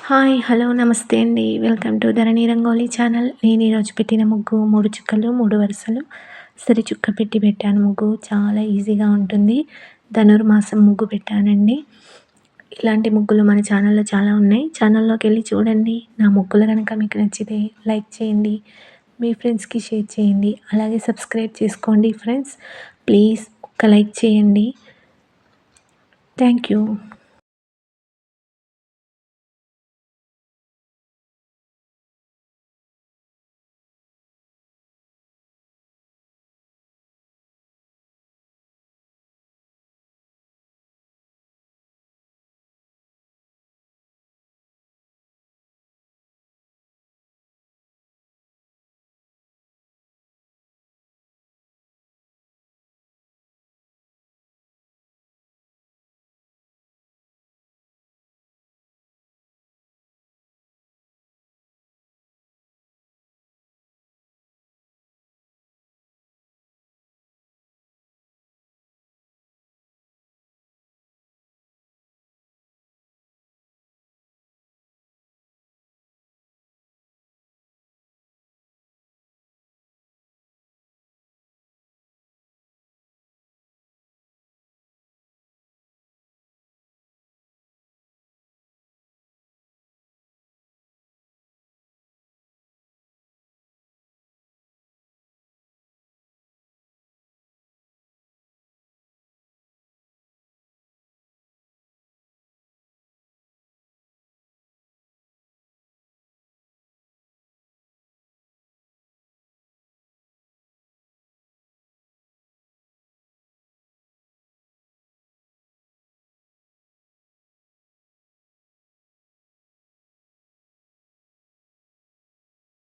Hi! Hello! నమస్తే అండి. Welcome to Dharani rangoli channel. నేను ఈరోజు పెట్టిన ముగ్గు 3 చుక్కలు, 3 వరుసలు సరి చుక్క పెట్టి పెట్టాను ముగ్గు. చాలా ఈజీగా ఉంటుంది. ధనుర్మాసం ముగ్గు పెట్టానండి. ఇలాంటి ముగ్గులు మన ఛానల్‌లో చాలా ఉన్నాయి. ఛానల్‌లోకెళ్ళి చూడండి. నా ముగ్గులు గనక మీకు నచ్చితే లైక్ చేయండి. మీ ఫ్రెండ్స్‌కి షేర్ చేయండి. అలాగే సబ్స్క్రైబ్ చేసుకోండి ఫ్రెండ్స్. ప్లీజ్ ఒక్క లైక్ చేయండి. Thank you.